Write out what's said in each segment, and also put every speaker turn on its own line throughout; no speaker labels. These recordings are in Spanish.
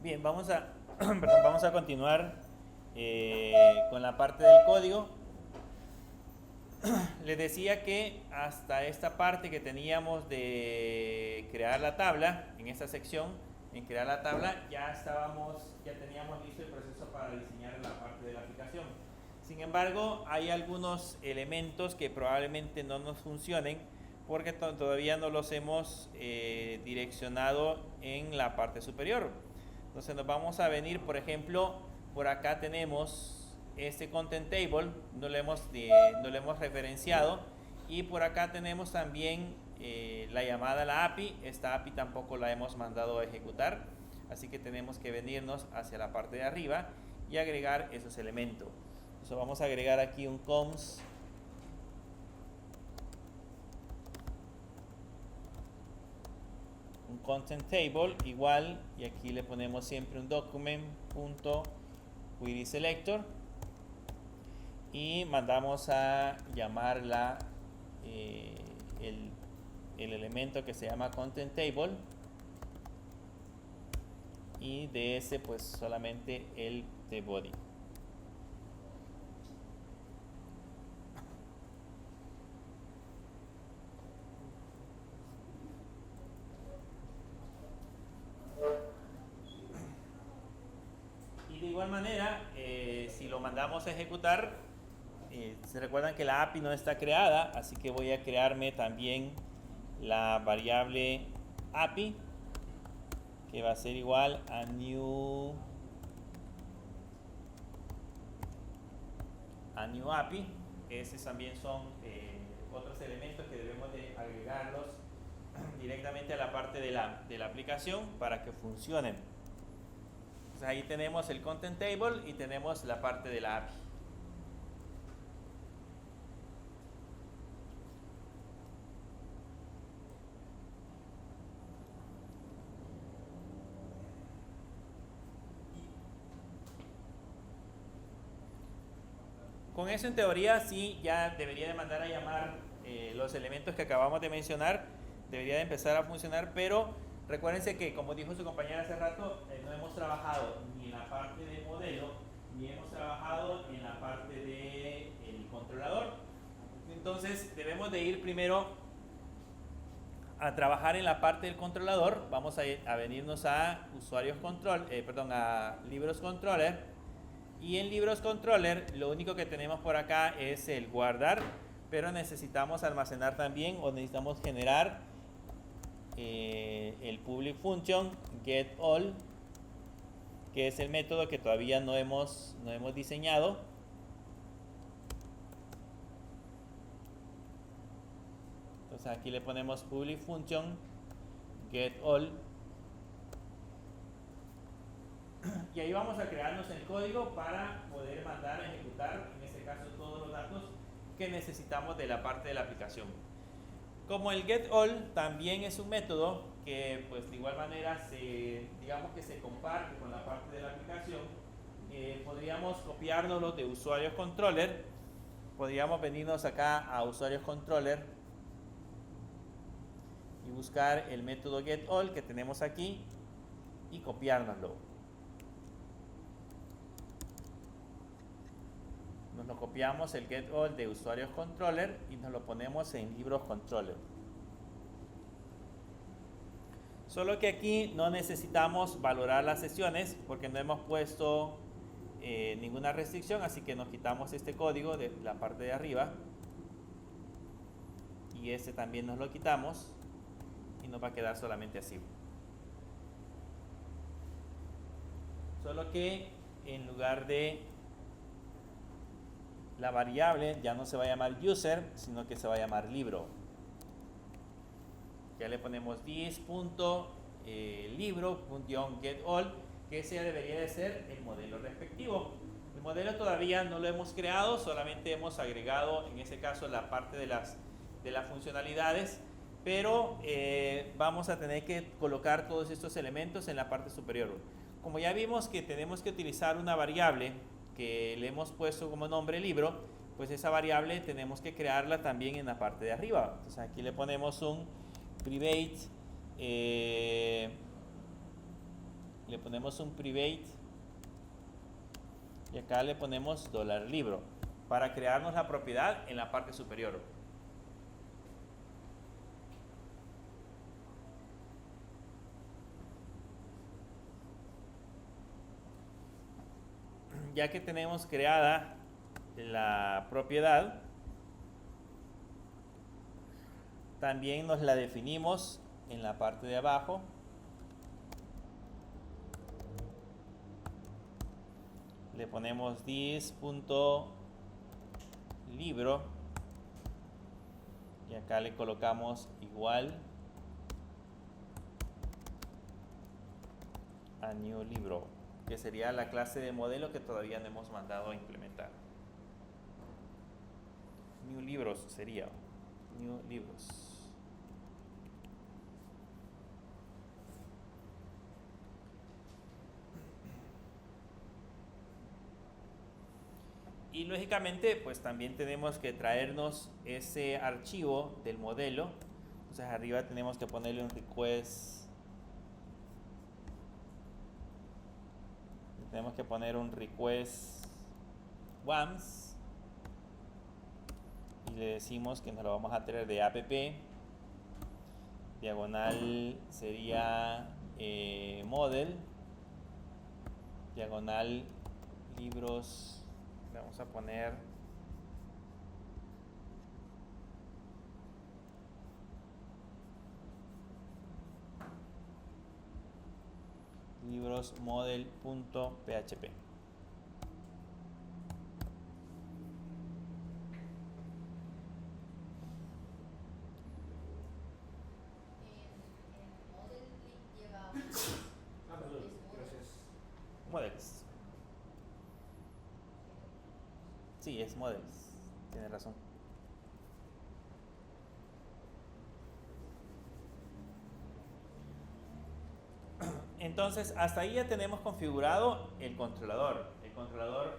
Bien, perdón, vamos a continuar con la parte del código. Les decía que hasta esta parte que teníamos de crear la tabla, en esta sección, en crear la tabla, ya teníamos listo el proceso para diseñar la parte de la aplicación. Sin embargo, hay algunos elementos que probablemente no nos funcionen porque todavía no los hemos direccionado en la parte superior. Entonces nos vamos a venir, por ejemplo, por acá tenemos este content table, no lo hemos referenciado, y por acá tenemos también la llamada a la API. Esta API tampoco la hemos mandado a ejecutar, así que tenemos que venirnos hacia la parte de arriba y agregar esos elementos. Entonces vamos a agregar aquí un const un content table igual, y aquí le ponemos siempre un document.querySelector y mandamos a llamarla el elemento que se llama content table, y de ese pues solamente el de body. Y de igual manera, si lo mandamos a ejecutar, se recuerdan que la API no está creada, así que voy a crearme también la variable API, que va a ser igual a new API. Esos también son otros elementos que debemos de agregarlos directamente a la parte de la aplicación para que funcionen. Entonces ahí tenemos el content table y tenemos la parte de la API. Con eso en teoría sí ya debería de mandar a llamar los elementos que acabamos de mencionar, debería de empezar a funcionar, pero recuérdense que, como dijo su compañera hace rato, no hemos trabajado ni en la parte de modelo, ni hemos trabajado en la parte del controlador. Entonces debemos de ir primero a trabajar en la parte del controlador. Vamos a venirnos a usuarios control, a libros controller. Y en libros controller lo único que tenemos por acá es el guardar, pero necesitamos almacenar también, o necesitamos generar el public function getAll, que es el método que todavía no hemos diseñado. Entonces aquí le ponemos public function getAll, y ahí vamos a crearnos el código para poder mandar a ejecutar, en este caso, todos los datos que necesitamos de la parte de la aplicación. Como el getAll también es un método que pues de igual manera digamos que se comparte con la parte de la aplicación, podríamos copiárnoslo de usuarios controller. Podríamos venirnos acá a usuarios controller y buscar el método getAll que tenemos aquí y copiárnoslo. Nos lo copiamos el getAll de usuarios controller y nos lo ponemos en libros controller. Solo que aquí no necesitamos valorar las sesiones porque no hemos puesto ninguna restricción, así que nos quitamos este código de la parte de arriba y este también nos lo quitamos y nos va a quedar solamente así. Solo que en lugar de la variable ya no se va a llamar user, sino que se va a llamar libro. Ya le ponemos this.libro.getAll, que ese ya debería de ser el modelo respectivo. El modelo todavía no lo hemos creado, solamente hemos agregado en este caso la parte de las funcionalidades, pero vamos a tener que colocar todos estos elementos en la parte superior. Como ya vimos que tenemos que utilizar una variable que le hemos puesto como nombre libro, pues esa variable tenemos que crearla también en la parte de arriba. Entonces aquí le ponemos un private le ponemos un private y acá le ponemos $libro para crearnos la propiedad en la parte superior. Ya que tenemos creada la propiedad, también nos la definimos en la parte de abajo. Le ponemos this.libro y acá le colocamos igual a new libro, que sería la clase de modelo que todavía no hemos mandado a implementar. New libros sería new libros. Y lógicamente pues también tenemos que traernos ese archivo del modelo. Entonces arriba tenemos que ponerle un request. Tenemos que poner un request once y le decimos que nos lo vamos a traer de app. Diagonal sería model. Diagonal libros. Vamos a poner libros model.php. Models. Sí, es models. Tiene razón. Entonces, hasta ahí ya tenemos configurado el controlador. El controlador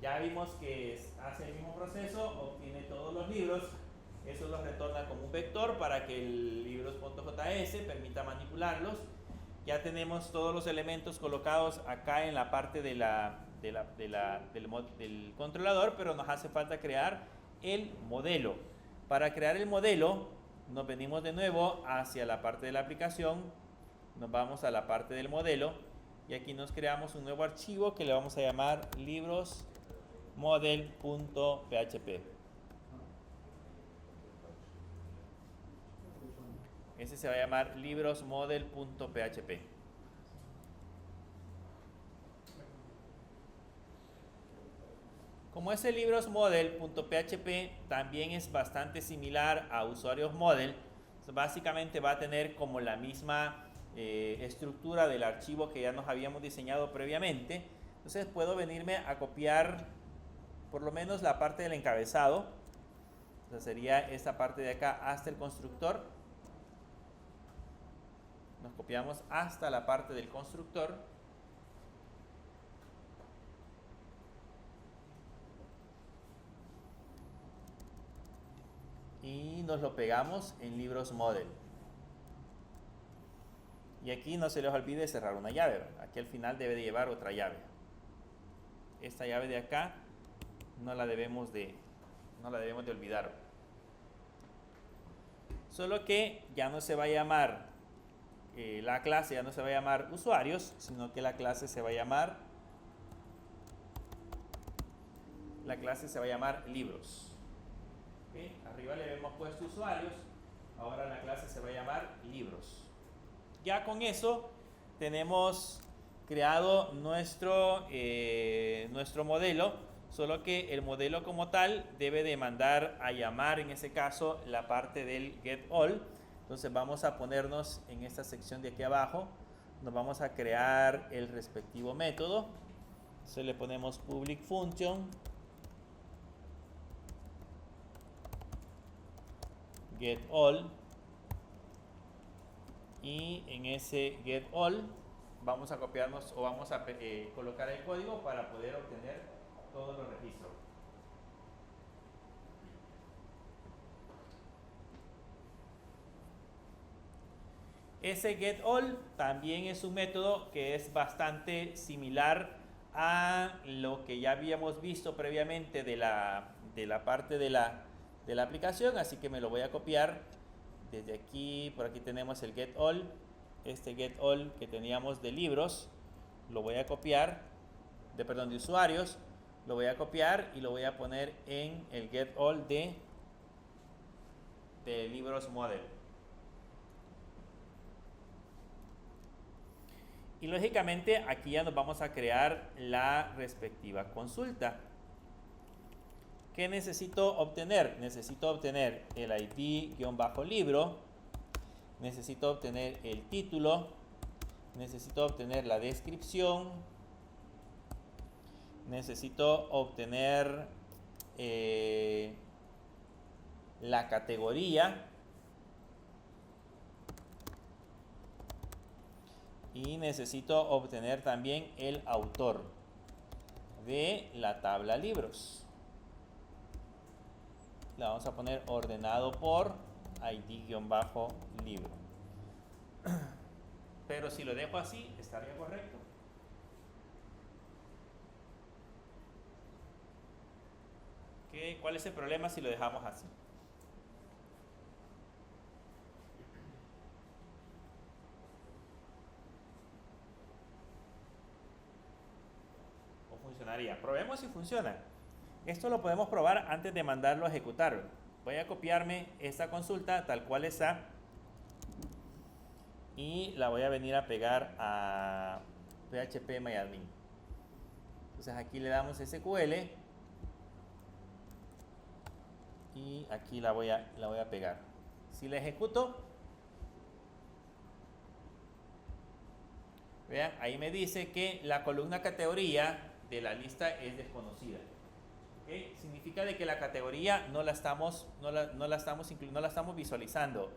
ya vimos que hace el mismo proceso, obtiene todos los libros, eso los retorna como un vector para que el libros.js permita manipularlos. Ya tenemos todos los elementos colocados acá en la parte del controlador, pero nos hace falta crear el modelo. Para crear el modelo, nos venimos de nuevo hacia la parte de la aplicación, nos vamos a la parte del modelo y aquí nos creamos un nuevo archivo que le vamos a llamar librosmodel.php. Ese se va a llamar librosmodel.php. Como ese librosmodel.php también es bastante similar a usuarios model, básicamente va a tener como la misma estructura del archivo que ya nos habíamos diseñado previamente. Entonces puedo venirme a copiar por lo menos la parte del encabezado. Entonces sería esta parte de acá hasta el constructor. Nos copiamos hasta la parte del constructor. Y nos lo pegamos en libros model. Y aquí no se les olvide cerrar una llave. Aquí al final debe de llevar otra llave. Esta llave de acá no la debemos de olvidar. Solo que ya no se va a llamar la clase, ya no se va a llamar usuarios, sino que la clase se va a llamar libros. ¿Okay? Arriba le hemos puesto usuarios, ahora la clase se va a llamar libros. Ya con eso tenemos creado nuestro modelo, solo que el modelo como tal debe de mandar a llamar en ese caso la parte del getAll. Entonces vamos a ponernos en esta sección de aquí abajo, nos vamos a crear el respectivo método. Entonces le ponemos public function getAll. Y en ese getAll vamos a copiarnos o vamos a colocar el código para poder obtener todos los registros. Ese getAll también es un método que es bastante similar a lo que ya habíamos visto previamente de la parte de la aplicación, así que me lo voy a copiar desde aquí. Por aquí tenemos el getAll, este getAll que teníamos de libros, lo voy a copiar, de usuarios, lo voy a copiar y lo voy a poner en el getAll de libros model. Y lógicamente aquí ya nos vamos a crear la respectiva consulta. ¿Qué necesito obtener? Necesito obtener el ID-libro, necesito obtener el título, necesito obtener la descripción, necesito obtener la categoría y necesito obtener también el autor de la tabla libros. La vamos a poner ordenado por ID-libro. Pero si lo dejo así, estaría correcto. ¿Cuál es el problema si lo dejamos así? ¿O funcionaría? Probemos si funciona. Esto lo podemos probar antes de mandarlo a ejecutar. Voy a copiarme esta consulta tal cual está y la voy a venir a pegar a phpMyAdmin. Entonces aquí le damos SQL y aquí la voy a pegar. Si la ejecuto, vean, ahí me dice que la columna categoría de la lista es desconocida. ¿Okay? Significa de que la categoría no la estamos visualizando.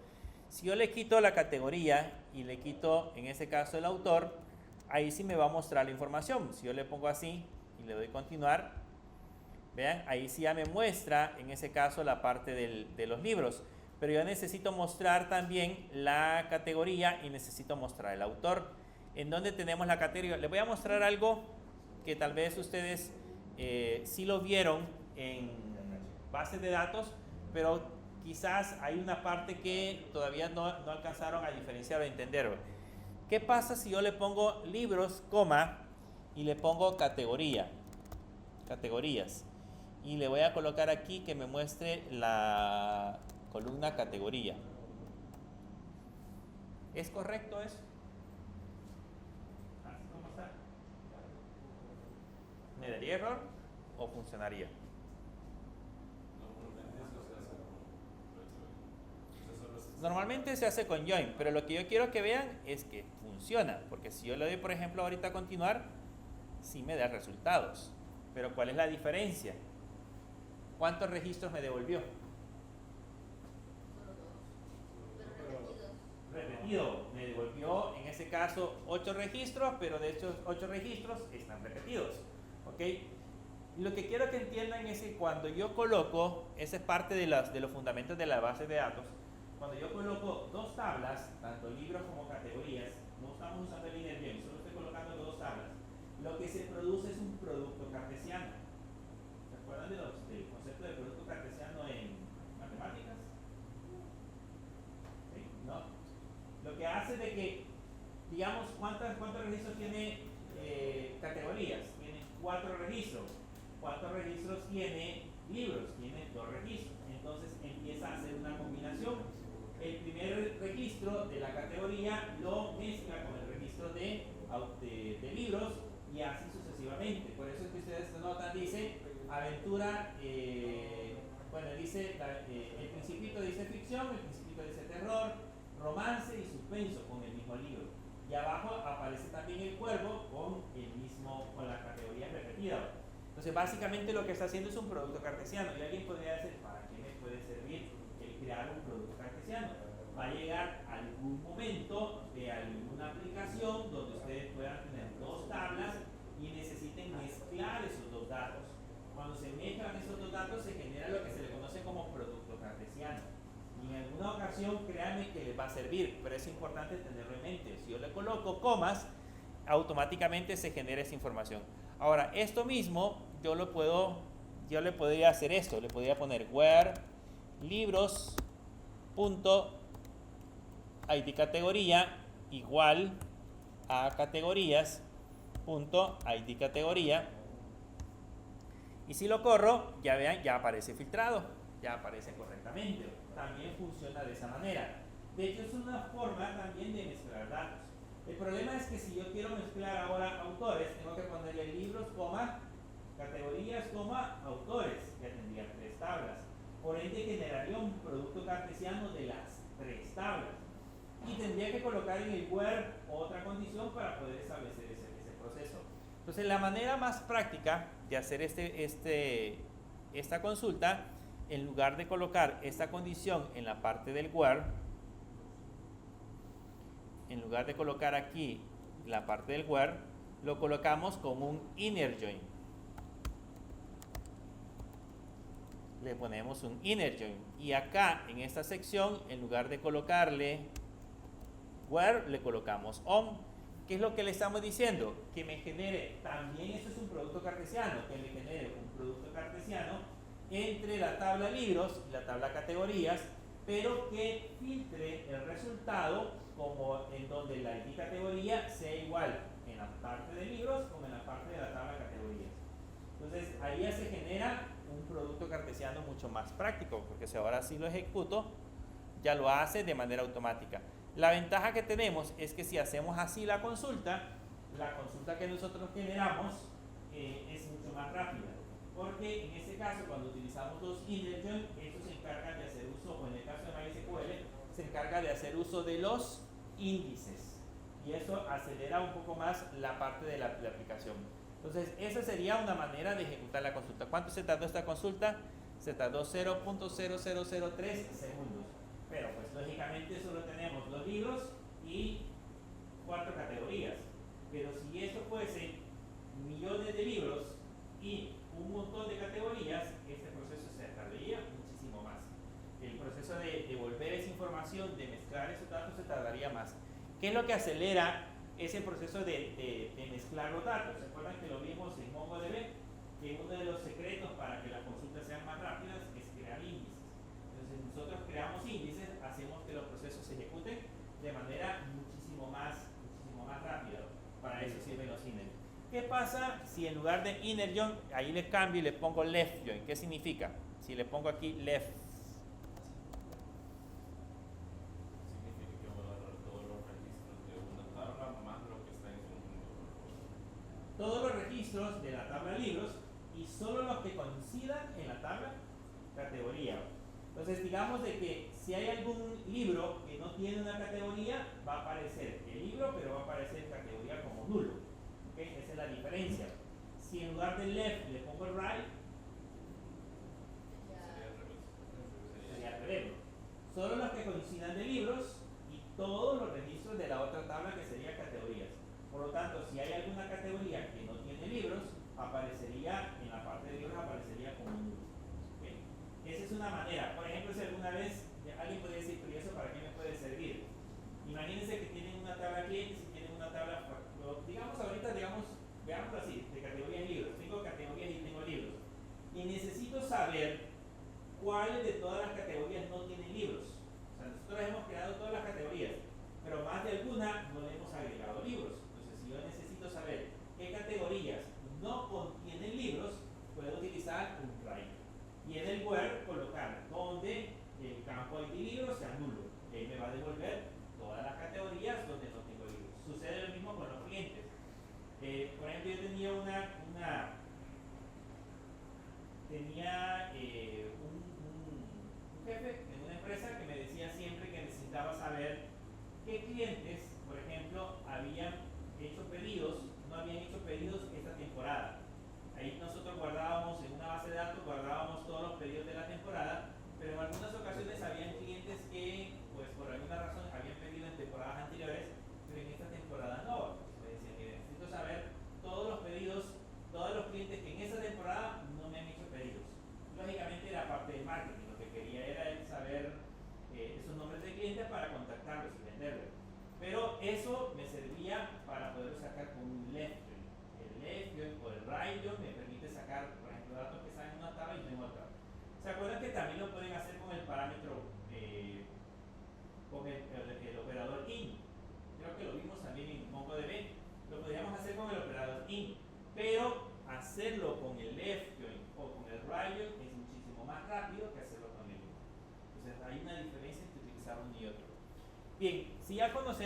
Si yo le quito la categoría y le quito en este caso el autor, ahí sí me va a mostrar la información. Si yo le pongo así y le doy continuar, vean, ahí sí ya me muestra en ese caso la parte de los libros, pero yo necesito mostrar también la categoría y necesito mostrar el autor. ¿En dónde tenemos la categoría? Les voy a mostrar algo que tal vez ustedes sí lo vieron en bases de datos, pero quizás hay una parte que todavía no alcanzaron a diferenciar o a entender. ¿Qué pasa si yo le pongo libros, coma, y le pongo categorías? Y le voy a colocar aquí que me muestre la columna categoría. ¿Es correcto eso? ¿Cómo está? ¿Me daría error o funcionaría? Normalmente se hace con join, pero lo que yo quiero que vean es que funciona, porque si yo le doy, por ejemplo, ahorita a continuar, sí me da resultados. Pero ¿cuál es la diferencia? ¿Cuántos registros me devolvió? Repetido. Me devolvió en ese caso 8 registros, pero de estos 8 registros están repetidos. ¿Ok? Lo que quiero que entiendan es que cuando yo coloco, esa es parte de los fundamentos de la base de datos, cuando yo coloco dos tablas, tanto libros como categorías, no estamos usando el linear join, solo estoy colocando dos tablas, lo que se produce es un producto cartesiano. ¿Se acuerdan del concepto de producto cartesiano en matemáticas? ¿Sí? ¿No? Lo que hace de que, digamos, ¿cuántos registros tiene categorías? Tiene 4 registros. ¿Cuántos registros tiene libros? Tiene 2 registros. Entonces empieza a hacer una combinación. El primer registro de la categoría lo mezcla con el registro de libros y así sucesivamente. Por eso es que ustedes notan, dice aventura, bueno, dice el principito dice ficción, el principito dice terror, romance y suspenso con el mismo libro. Y abajo aparece también el cuervo con la categoría repetida. Entonces básicamente lo que está haciendo es un producto cartesiano. Y alguien podría decir, ¿para qué me puede servir el crear un producto cartesiano? Va a llegar algún momento de alguna aplicación donde ustedes puedan tener dos tablas y necesiten mezclar esos dos datos. Cuando se mezclan esos dos datos se genera lo que se le conoce como producto cartesiano. Y en alguna ocasión, créanme que les va a servir. salir, pero es importante tenerlo en mente. Si yo le coloco comas, automáticamente se genera esa información. Ahora, esto mismo yo le podría hacer esto, le podría poner where libros punto id categoría igual a categorías punto id categoría, y si lo corro, ya vean, ya aparece filtrado, ya aparece correctamente. También funciona de esa manera. De hecho, es una forma también de mezclar datos. El problema es que si yo quiero mezclar ahora autores, tengo que ponerle libros, categorías, autores. Ya tendría 3 tablas. Por ende, generaría un producto cartesiano de las 3 tablas. Y tendría que colocar en el where otra condición para poder establecer ese proceso. Entonces, la manera más práctica de hacer esta consulta, en lugar de colocar esta condición en la parte del where, en lugar de colocar aquí la parte del where, lo colocamos con un inner join. Le ponemos un inner join. Y acá, en esta sección, en lugar de colocarle where, le colocamos on. ¿Qué es lo que le estamos diciendo? Que me genere, también esto es un producto cartesiano, que me genere un producto cartesiano entre la tabla libros y la tabla categorías, pero que filtre el resultado como en donde la id categoría sea igual en la parte de libros como en la parte de la tabla categorías. Entonces ahí ya se genera un producto cartesiano mucho más práctico, porque si ahora sí lo ejecuto, ya lo hace de manera automática. La ventaja que tenemos es que si hacemos así la consulta que nosotros generamos es mucho más rápida, porque en este caso cuando utilizamos los inner join, estos se encargan de hacer uso, o en el caso de MySQL, se encarga de hacer uso de los índices, y eso acelera un poco más la parte de la aplicación. Entonces esa sería una manera de ejecutar la consulta. ¿Cuánto se tardó esta consulta? Se tardó 0.0003 segundos. Pero pues lógicamente solo tenemos los libros y 4 categorías. Pero si esto fuese millones de libros y un montón de categorías, este proceso se tardaría muchísimo más. El proceso de devolver esa información, de mezclar esos datos, se tardaría más. ¿Qué es lo que acelera ese proceso de mezclar los datos? ¿Se acuerdan que lo vimos en MongoDB? Que uno de los secretos para que las consultas sean más rápidas es crear índices. Entonces nosotros creamos índices, hacemos que los procesos se ejecuten de manera muchísimo más rápida. Para eso sirven los inner. ¿Qué pasa si en lugar de inner join, ahí le cambio y le pongo left join? ¿Qué significa? Si le pongo aquí left.
Significa que voy a agarrar todos los registros de una tabla más lo que está en su conjunto.
Todos los registros de la tabla libros y solo los que coincidan en la tabla categoría. Entonces digamos de que si hay algún libro que no tiene una categoría, va a aparecer el libro, pero va a aparecer categoría como nulo. ¿Okay? Esa es la diferencia. Si en lugar del left le pongo el right, sería al revés. Solo los que coincidan de libros y todos los registros de la otra tabla que sería categorías. Por lo tanto, si hay alguna categoría que no tiene libros, aparecería en la parte de libros, aparecería como nulo. ¿Okay? Esa es una manera. Por ejemplo, si alguna vez alguien podría decir, pero ¿y eso para qué me puede servir? Imagínense que tienen una tabla clientes y tienen una tabla, digamos ahorita, veámoslo así, de categorías y libros. Tengo categorías y tengo libros. Y necesito saber cuáles de todas las categorías no tienen libros. O sea, nosotros hemos creado todas las categorías, pero más de alguna no le hemos agregado libros. Entonces, si yo necesito saber qué categorías no contienen libros, puedo utilizar un write. Y en el where colocar donde el campo de libros sea nulo. Él me va a devolver todas las categorías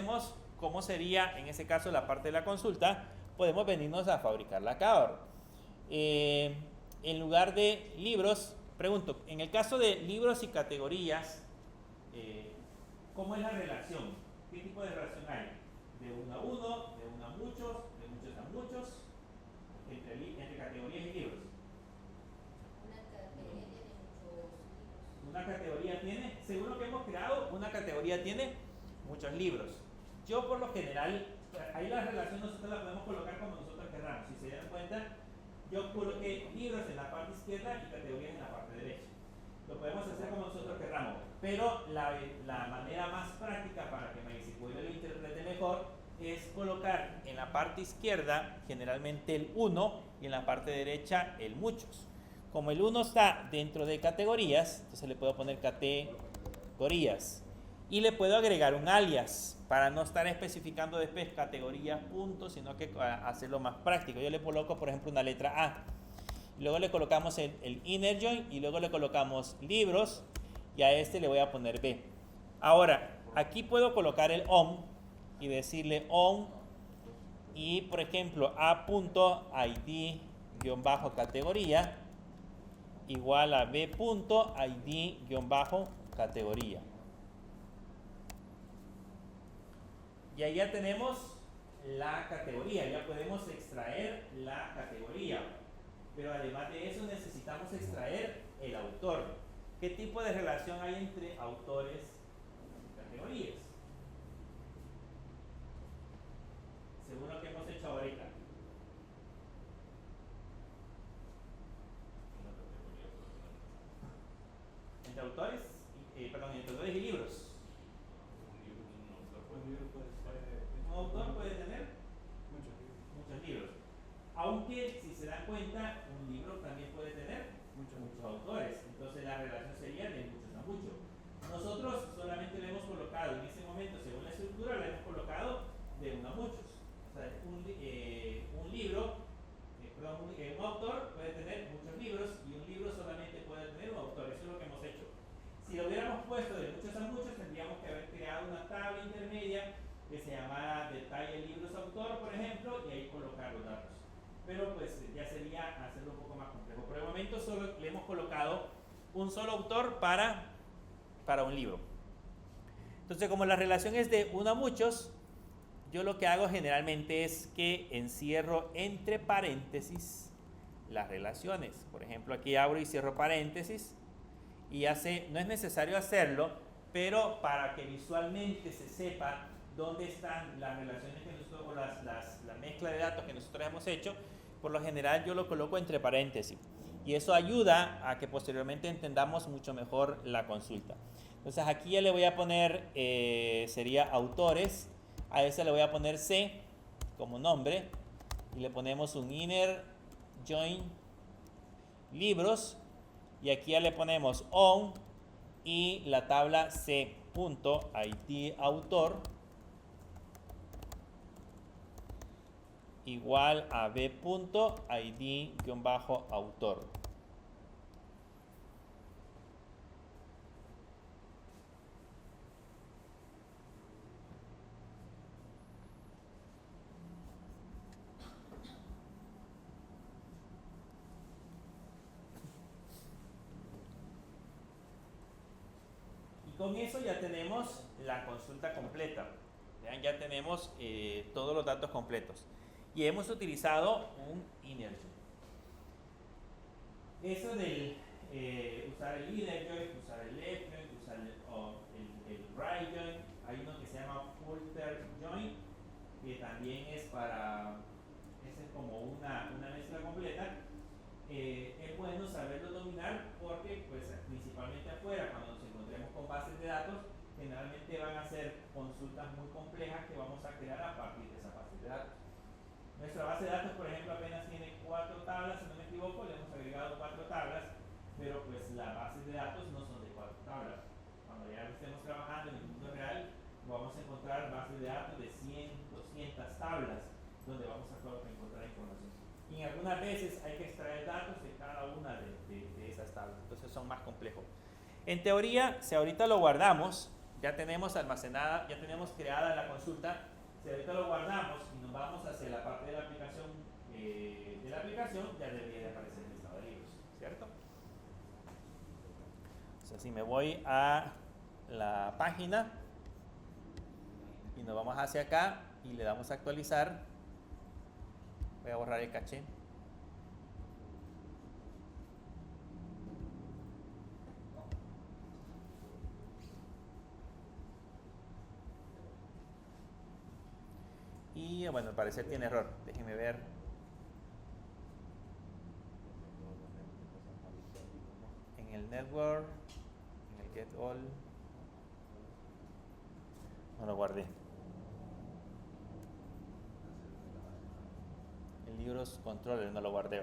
conocemos cómo sería en ese caso la parte de la consulta, podemos venirnos a fabricarla acá ahora. En lugar de libros, pregunto, en el caso de libros y categorías, ¿cómo es la relación? ¿Qué tipo de relación hay? ¿De uno a uno, de uno a muchos, de muchos a muchos, entre categorías y libros? Una categoría tiene, según lo que hemos creado, una categoría tiene muchos libros. Yo por lo general, ahí la relación nosotros la podemos colocar como nosotros queramos. Si se dan cuenta, yo coloqué libros en la parte izquierda y categorías en la parte derecha. Lo podemos hacer como nosotros queramos, pero la manera más práctica para que MySQL lo interprete mejor es colocar en la parte izquierda generalmente el 1 y en la parte derecha el muchos. Como el 1 está dentro de categorías, entonces le puedo poner categorías y le puedo agregar un alias para no estar especificando después categorías, puntos, sino que hacerlo más práctico. Yo le coloco, por ejemplo, una letra A. Luego le colocamos el inner join y luego le colocamos libros y a este le voy a poner B. Ahora, aquí puedo colocar el on y decirle on y, por ejemplo, a.id-categoría igual a b.id-categoría. Y ahí ya tenemos la categoría, ya podemos extraer la categoría. Pero además de eso necesitamos extraer el autor. ¿Qué tipo de relación hay entre autores y categorías? Según lo que hemos hecho ahorita. Entre autores, entre autores y libros. Un autor puede tener muchos libros. Aunque, si se dan cuenta, un libro también puede tener muchos autores. Entonces la relación sería de muchos a muchos. Nosotros solamente le hemos colocado en ese momento, según la estructura, le hemos colocado de uno a muchos. O sea, un libro, un autor puede tener muchos libros y un libro solamente puede tener un autor. Eso es lo que hemos hecho. Si lo hubiéramos puesto de muchos a muchos, tendríamos que haber creado una tabla intermedia que se llamara detalle libros autor, por ejemplo, y ahí colocar los datos. Pero pues ya sería hacerlo un poco más complejo. Por el momento solo le hemos colocado un solo autor para un libro. Entonces, como la relación es de uno a muchos, yo lo que hago generalmente es que encierro entre paréntesis las relaciones. Por ejemplo, aquí abro y cierro paréntesis y no es necesario hacerlo, pero para que visualmente se sepa dónde están las relaciones que nosotros, o la mezcla de datos que nosotros hemos hecho, por lo general yo lo coloco entre paréntesis. Y eso ayuda a que posteriormente entendamos mucho mejor la consulta. Entonces aquí ya le voy a poner, sería autores, a ese le voy a poner C como nombre, y le ponemos un inner join libros, y aquí ya le ponemos on y la tabla c.id autor igual a b.id-autor. Con eso ya tenemos la consulta completa. Vean, ya tenemos todos los datos completos. Y hemos utilizado un inner join. Eso del usar el inner join, usar el left join, usar el right join. Hay uno que se llama filter join, que también es como una mezcla completa. Es bueno saberlo dominar porque pues principalmente afuera, cuando nos encontremos con bases de datos, generalmente van a ser consultas muy complejas que vamos a crear a partir de esa base de datos. Nuestra base de datos, por ejemplo, apenas tiene 4 tablas, si no me equivoco, le hemos agregado 4 tablas, pero pues las bases de datos no son de 4 tablas. Cuando ya estemos trabajando en el mundo real, vamos a encontrar bases de datos de 100, 200 tablas, donde vamos a encontrar información. Y algunas veces hay que extraer datos de cada una de esas tablas, entonces son más complejos. En teoría, si ahorita lo guardamos, ya tenemos almacenada, ya tenemos creada la consulta. Si ahorita lo guardamos y nos vamos hacia la parte de la aplicación, ya debería de aparecer el listado de libros, ¿cierto? O sea, si me voy a la página y nos vamos hacia acá y le damos a actualizar, voy a borrar el caché. Y bueno, al parecer tiene error. Déjenme ver. En el network, en el get all, no lo guardé. El libros controller no lo guardé.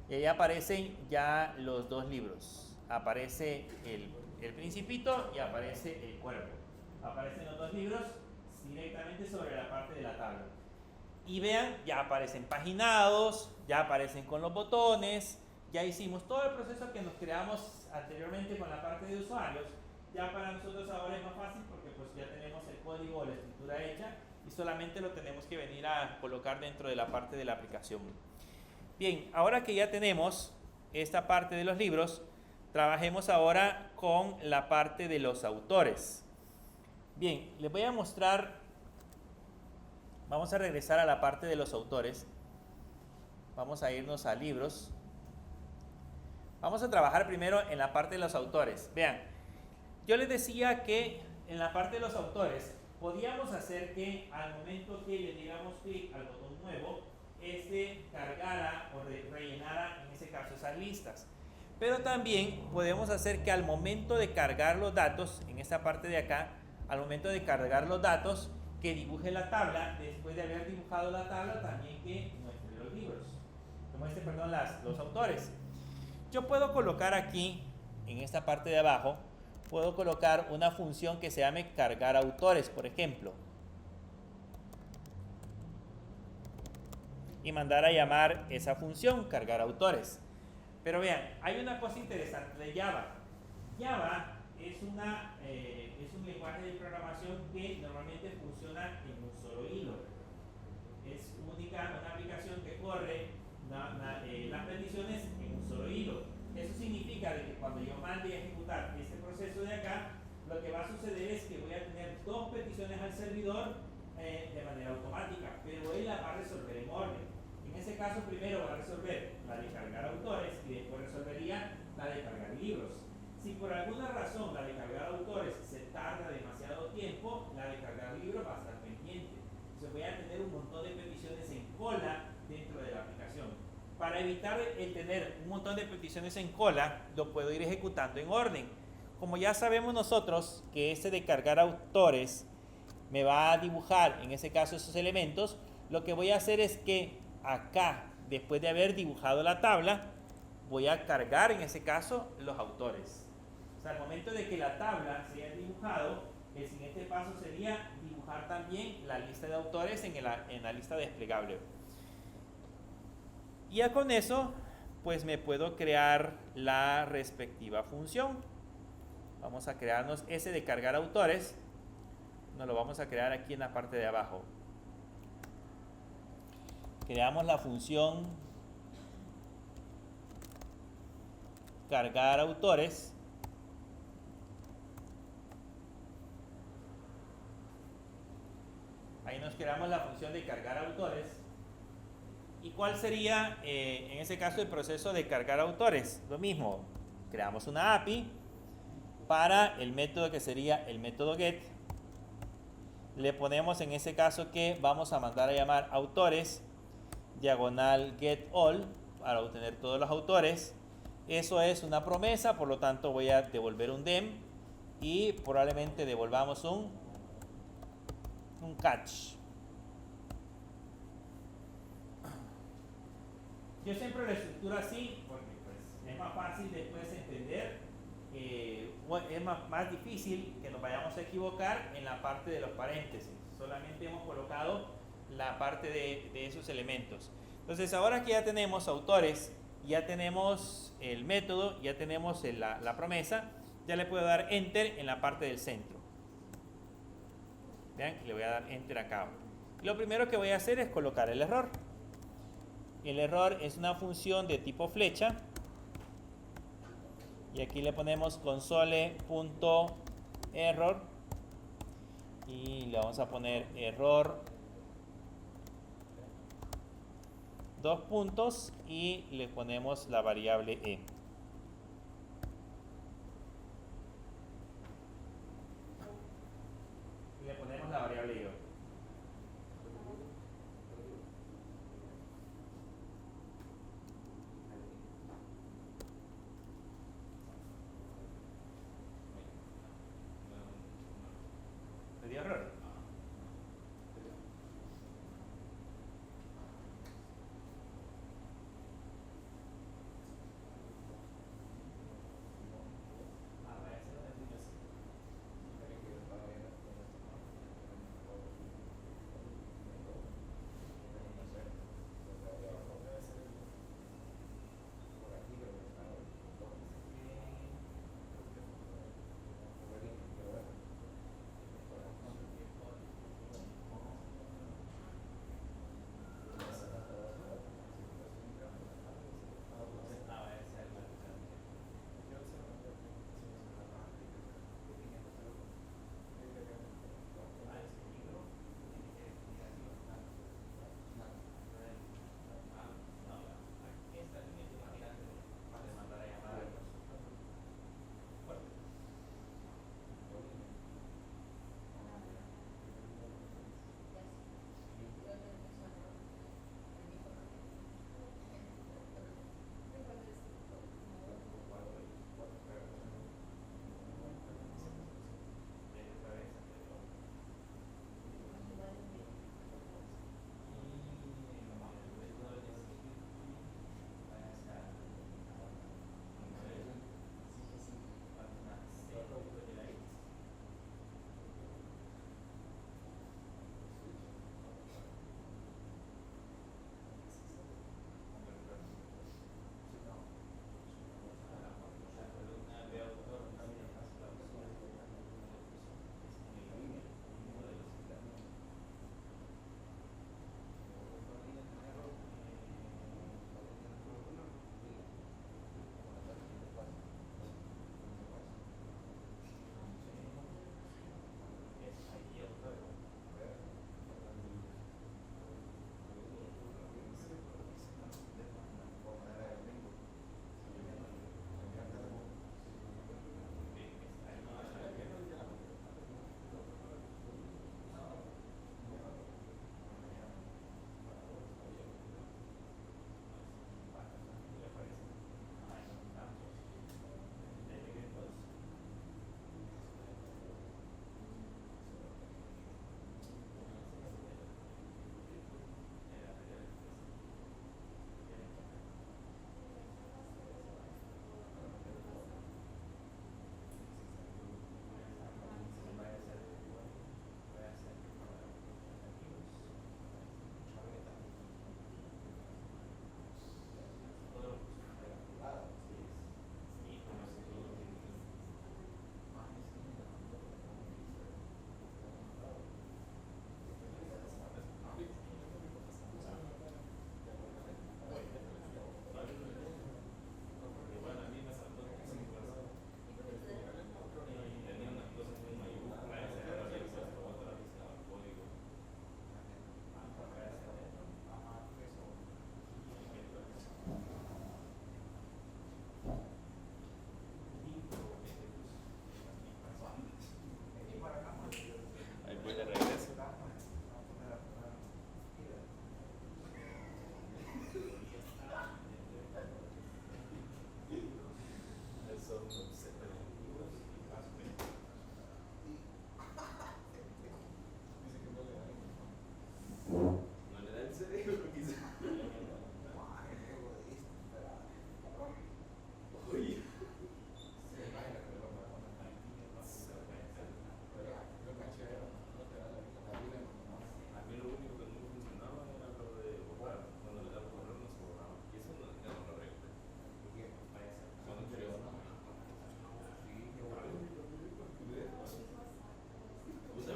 Y ahí aparecen ya los dos libros. Aparece el Principito y aparece el Cuervo. Aparecen los dos libros directamente sobre la parte de la tabla. Y vean, ya aparecen paginados, ya aparecen con los botones, ya hicimos todo el proceso que nos creamos anteriormente con la parte de usuarios. Ya para nosotros ahora es más fácil porque pues ya tenemos el código o la estructura hecha y solamente lo tenemos que venir a colocar dentro de la parte de la aplicación. Bien, ahora que ya tenemos esta parte de los libros, trabajemos ahora con la parte de los autores. Bien, les voy a mostrar, vamos a regresar a la parte de los autores. Vamos a irnos a libros. Vamos a trabajar primero en la parte de los autores. Vean, yo les decía que en la parte de los autores podíamos hacer que al momento que le diéramos clic al botón nuevo, cargara o rellenara en ese caso esas listas. Pero también podemos hacer que al momento de cargar los datos, en esta parte de acá, al momento de cargar los datos, que dibuje la tabla, después de haber dibujado la tabla, también que muestre los libros, que muestre, perdón, los autores. Yo puedo colocar aquí, en esta parte de abajo, puedo colocar una función que se llame cargar autores, por ejemplo. Y mandar a llamar esa función, cargar autores. Pero vean, hay una cosa interesante de Java. Java es un lenguaje de programación que normalmente funciona en un solo hilo. Es una aplicación que corre las peticiones en un solo hilo. Eso significa de que cuando yo mande a ejecutar este proceso de acá, lo que va a suceder es que voy a tener dos peticiones al servidor de manera automática, pero él la va a resolver en orden. En ese caso, primero va a resolver la de cargar autores y después resolvería la de cargar libros. Si por alguna razón la de cargar autores se tarda demasiado tiempo, la de cargar libros va a estar pendiente. Entonces voy a tener un montón de peticiones en cola dentro de la aplicación. Para evitar el tener un montón de peticiones en cola, lo puedo ir ejecutando en orden. Como ya sabemos nosotros que este de cargar autores me va a dibujar, en ese caso, esos elementos, lo que voy a hacer es que acá, después de haber dibujado la tabla, voy a cargar, en ese caso, los autores. O sea, al momento de que la tabla se haya dibujado, el siguiente paso sería dibujar también la lista de autores en la lista desplegable. Y ya con eso, pues me puedo crear la respectiva función. Vamos a crearnos ese de cargar autores. Nos lo vamos a crear aquí en la parte de abajo. Creamos la función cargar autores. Ahí nos creamos la función de cargar autores. ¿Y cuál sería en ese caso el proceso de cargar autores? Lo mismo, creamos una API para el método que sería el método get. Le ponemos en ese caso que vamos a mandar a llamar autores diagonal get all para obtener todos los autores. Eso es una promesa, por lo tanto voy a devolver un dem y probablemente devolvamos un catch. Yo siempre lo estructuro así porque pues, es más fácil después entender, es más difícil que nos vayamos a equivocar en la parte de los paréntesis. Solamente hemos colocado la parte de esos elementos. Entonces ahora que ya tenemos autores ya tenemos el método, ya tenemos la promesa, ya le puedo dar enter en la parte del centro. Vean, le voy a dar enter acá. Lo primero que voy a hacer es colocar el error. El error es una función de tipo flecha. Y aquí le ponemos console.error. Y le vamos a poner error 2 puntos y le ponemos la variable e. Y le ponemos la variable i. ¿Le dio error?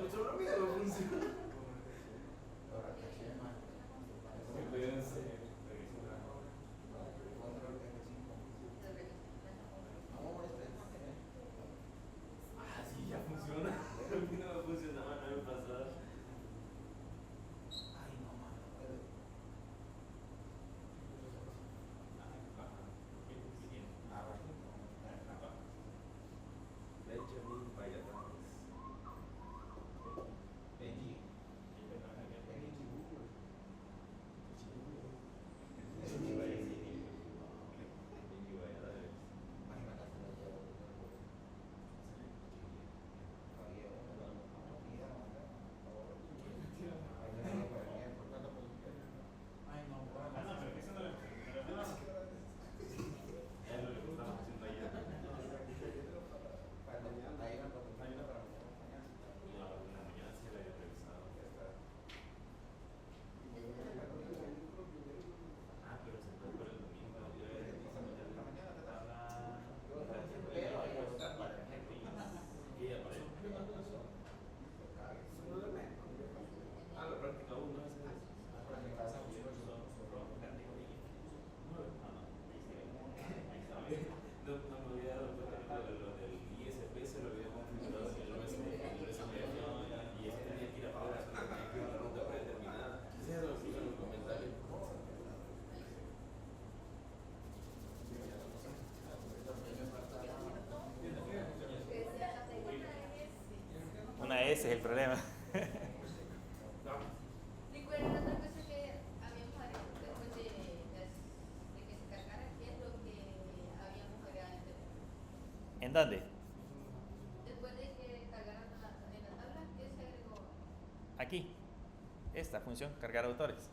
solo a mí no me funciona. Cuídense. Ah, sí, ya funciona. A mí no me funcionaba la vez pasada. Ay, no, mano, no puedo. Ay, baja. Ah, baja. Benjamin Valladares. Benji.
Una S es el problema.
¿Y cuál era la otra cosa que habíamos agregado después de que se cargara? ¿Qué es lo que habíamos agregado en el teléfono?
¿En dónde?
Después de que cargaran en la tabla, ¿qué se agregó?
Aquí. Esta función, cargar autores.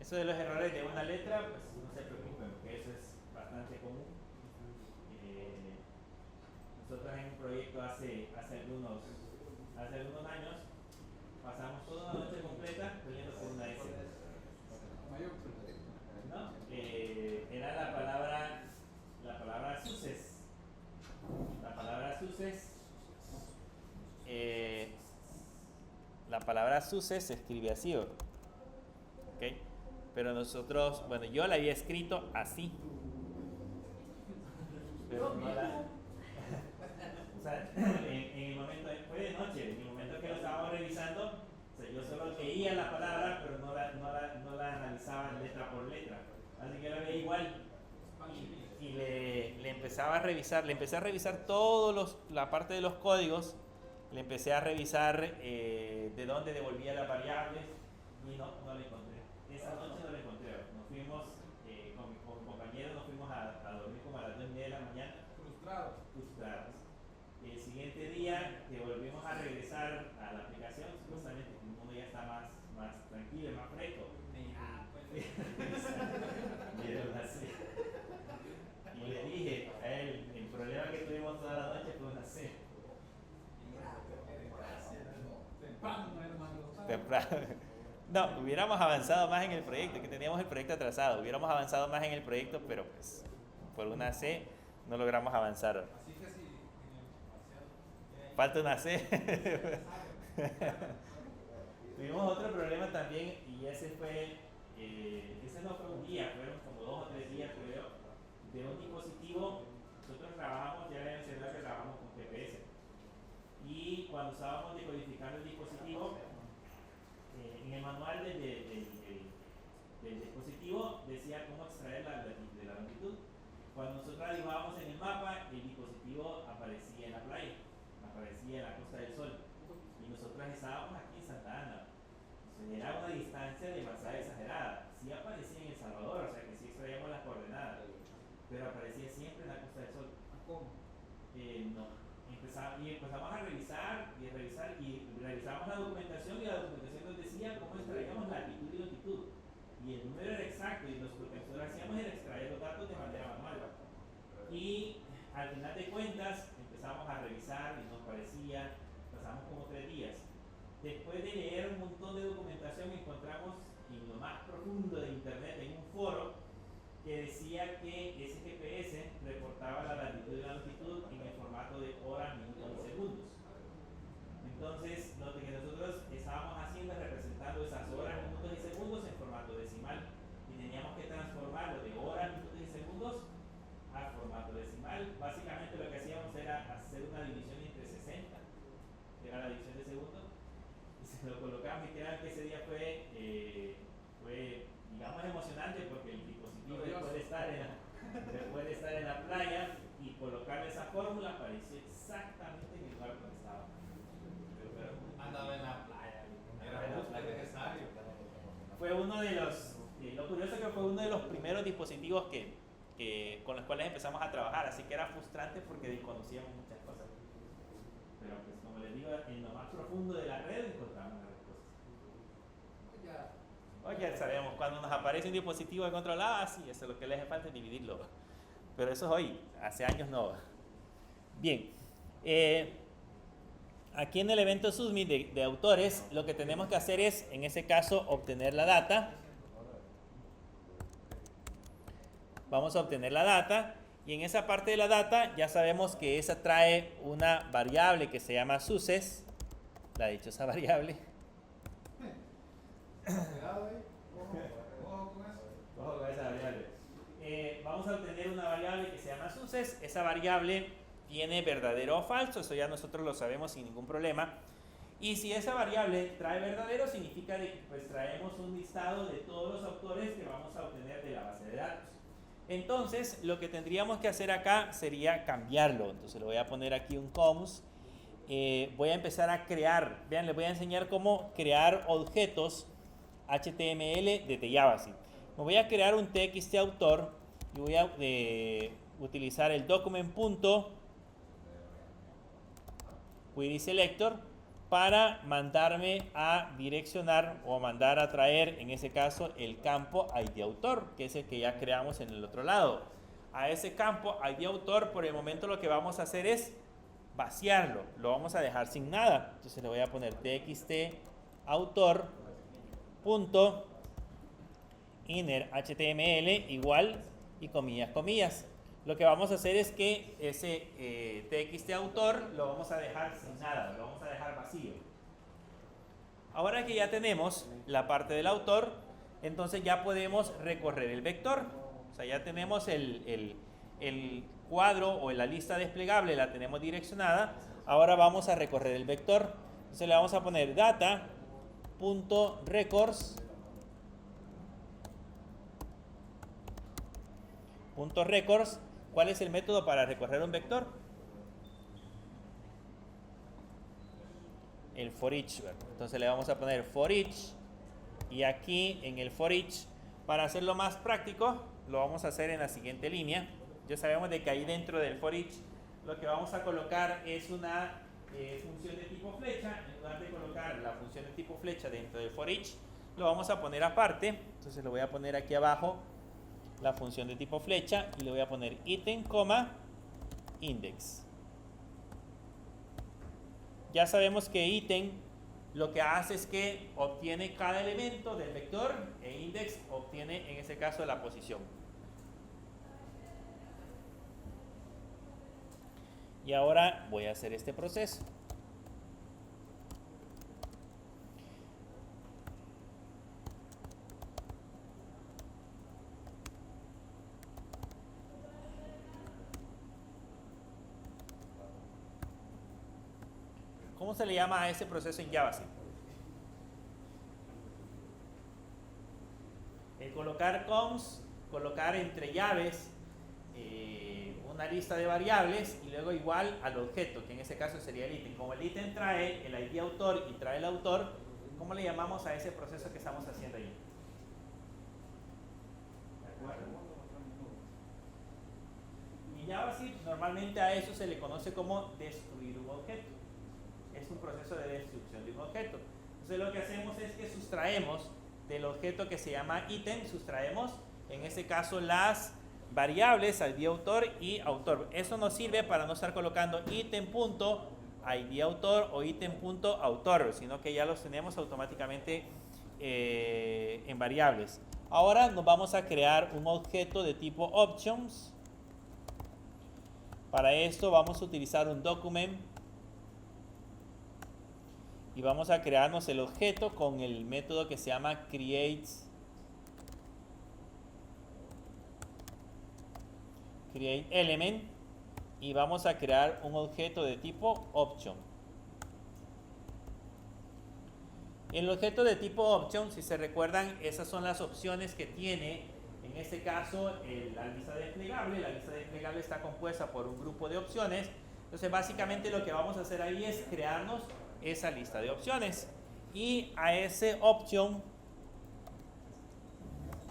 Eso de los errores de una letra, pues no se preocupen, porque eso es bastante común. Nosotros en un proyecto hace algunos años pasamos toda una noche completa peleando por una S. ¿No? Era la palabra suces. La palabra suces se escribe así, ¿ok? Pero nosotros, bueno, yo la había escrito así. Pero no la... O sea, en el momento, fue de noche, en el momento que lo estábamos revisando, o sea, yo solo leía la palabra, pero no la analizaba letra por letra. Así que la veía igual. Y le empezaba a revisar, le empecé a revisar la parte de los códigos, le empecé a revisar de dónde devolvía las variables y no la encontré. Esa noche no la encontré. Nos fuimos con mi compañero, nos fuimos a dormir como a las 2:30 de la mañana. Frustrados. El siguiente día que volvimos a regresar a la aplicación, supuestamente uno ya está más tranquilo, más fresco. Y le dije a él, el problema que tuvimos toda la noche fue una C. Temprano. No, hubiéramos avanzado más en el proyecto, que teníamos el proyecto atrasado. Hubiéramos avanzado más en el proyecto, pero pues por una C no logramos avanzar.
Así que sí,
Falta una C. Tuvimos otro problema también y ese no fue un día, fueron como 2 o 3 días, creo, de un dispositivo. Nosotros trabajamos, ya les mencioné que trabajamos con GPS. Y cuando estábamos decodificando el dispositivo, en el manual del dispositivo decía cómo extraer la longitud. Cuando nosotros dibujábamos en el mapa, el dispositivo aparecía en la playa, aparecía en la Costa del Sol. Y nosotros estábamos aquí en Santa Ana. Entonces era una distancia demasiado exagerada. Sí aparecía en El Salvador, o sea que sí extraíamos las coordenadas, pero aparecía siempre en la Costa del Sol.
¿cómo?
No. Empezamos a revisar y revisábamos la documentación, y la documentación nos decía cómo extraíamos latitud y longitud. Y el número era exacto, y lo que nosotros hacíamos era extraer los datos de manera manual. Y al final de cuentas empezamos a revisar y nos parecía, pasamos como 3 días. Después de leer un montón de documentación, encontramos en lo más profundo de internet, en un foro, que decía que ese GPS reportaba la Entonces, lo que nosotros estábamos haciendo es representando esas horas, minutos y segundos en formato decimal. Y teníamos que transformarlo de horas, minutos y segundos a formato decimal. Básicamente lo que hacíamos era hacer una división entre 60, que era la división de segundos, y se lo colocamos. Y crean que ese día fue, digamos, emocionante porque el dispositivo después de estar en la playa y colocarle esa fórmula apareció exactamente en el lugar donde estaba.
Andaba en la playa.
Era
Era necesario.
Fue uno de los, lo curioso es que fue uno de los primeros dispositivos con los cuales empezamos a trabajar, así que era frustrante porque desconocíamos muchas cosas. Pero pues como les digo, en lo más profundo de la red encontramos las respuestas. Hoy ya sabemos, cuando nos aparece un dispositivo de control, sí, eso es lo que le hace falta es dividirlo. Pero eso es hoy, hace años no. Bien, aquí en el evento Submit de autores, lo que tenemos que hacer es, en ese caso, obtener la data. Vamos a obtener la data y en esa parte de la data ya sabemos que esa trae una variable que se llama success, la dichosa variable. Ojo con esa variable. Vamos a obtener una variable que se llama success. Esa variable tiene verdadero o falso, eso ya nosotros lo sabemos sin ningún problema. Y si esa variable trae verdadero, significa que pues traemos un listado de todos los autores que vamos a obtener de la base de datos. Entonces, lo que tendríamos que hacer acá sería cambiarlo. Entonces, le voy a poner aquí un cons. Voy a empezar a crear. Vean, les voy a enseñar cómo crear objetos HTML desde JavaScript. Me voy a crear un txt autor y voy a utilizar el document.querySelector para mandarme a direccionar o mandar a traer, en ese caso, el campo ID autor, que es el que ya creamos en el otro lado. A ese campo ID autor, por el momento lo que vamos a hacer es vaciarlo, lo vamos a dejar sin nada. Entonces le voy a poner txt autor punto inner html igual y comillas comillas. Lo que vamos a hacer es que ese txt autor lo vamos a dejar sin nada, lo vamos a dejar vacío. Ahora que ya tenemos la parte del autor, entonces ya podemos recorrer el vector. O sea, ya tenemos el cuadro o la lista desplegable, la tenemos direccionada. Ahora vamos a recorrer el vector. Entonces le vamos a poner data.records .records. ¿Cuál es el método para recorrer un vector? El for each. Entonces le vamos a poner for each. Y aquí en el for each, para hacerlo más práctico, lo vamos a hacer en la siguiente línea. Ya sabemos de que ahí dentro del for each lo que vamos a colocar es una función de tipo flecha. En lugar de colocar la función de tipo flecha dentro del for each, lo vamos a poner aparte. Entonces lo voy a poner aquí abajo la función de tipo flecha y le voy a poner item, index. Ya sabemos que item lo que hace es que obtiene cada elemento del vector e index obtiene en ese caso la posición. Y ahora voy a hacer este proceso. ¿Cómo se le llama a ese proceso en JavaScript? El colocar cons, colocar entre llaves una lista de variables y luego igual al objeto, que en ese caso sería el ítem. Como el ítem trae el ID autor y trae el autor, ¿cómo le llamamos a ese proceso que estamos haciendo ahí? ¿De acuerdo? En JavaScript normalmente a eso se le conoce como destruir un objeto. Es un proceso de destrucción de un objeto. Entonces lo que hacemos es que sustraemos del objeto que se llama ítem, sustraemos en este caso las variables ID autor y autor. Eso nos sirve para no estar colocando ítem.id autor o ítem.autor, sino que ya los tenemos automáticamente en variables. Ahora nos vamos a crear un objeto de tipo options. Para esto vamos a utilizar un document y vamos a crearnos el objeto con el método que se llama createElement, y vamos a crear un objeto de tipo option. El objeto de tipo option, si se recuerdan, esas son las opciones que tiene, en este caso, la lista desplegable. La lista desplegable está compuesta por un grupo de opciones. Entonces, básicamente lo que vamos a hacer ahí es crearnos esa lista de opciones. Y a ese option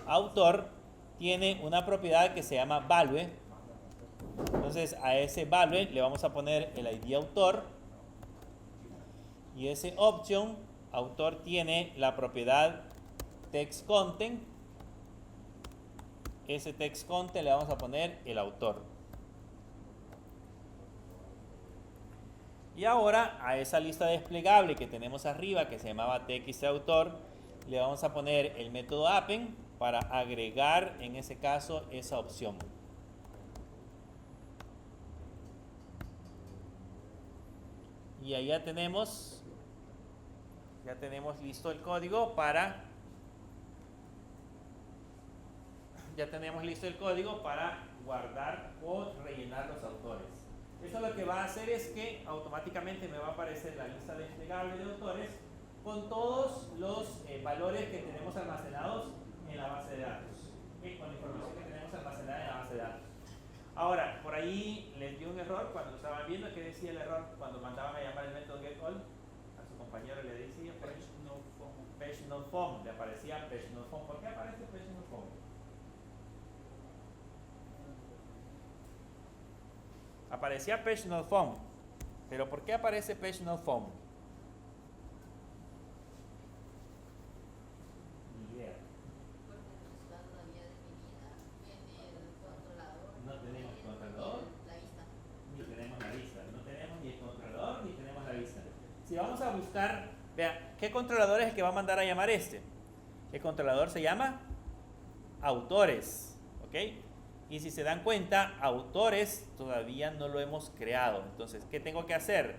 autor tiene una propiedad que se llama value. Entonces, a ese value le vamos a poner el ID autor. Y ese option autor tiene la propiedad text content. Ese text content le vamos a poner el autor. Y ahora a esa lista desplegable que tenemos arriba, que se llamaba txtAutor, le vamos a poner el método append para agregar en ese caso esa opción. Y ahí ya tenemos listo el código para guardar o rellenar los autores. Eso lo que va a hacer es que automáticamente me va a aparecer la lista desplegable de autores con todos los valores que tenemos almacenados en la base de datos, con la información que tenemos almacenada en la base de datos. Ahora, por ahí les dio un error cuando lo estaban viendo. ¿Qué decía el error cuando mandaban a llamar el método getAll? A su compañero le decía page not found, le aparecía page not found. ¿Por qué aparece page not found? Aparecía page not found, pero ¿por qué aparece page not found? Ni idea.
Porque no está todavía definida en el controlador.
No tenemos controlador.
La lista.
Ni tenemos la lista. No tenemos ni el controlador ni tenemos la lista. Si vamos a buscar, vean, ¿qué controlador es el que va a mandar a llamar este? El controlador se llama autores, ¿ok? Y si se dan cuenta, autores todavía no lo hemos creado. Entonces, ¿qué tengo que hacer?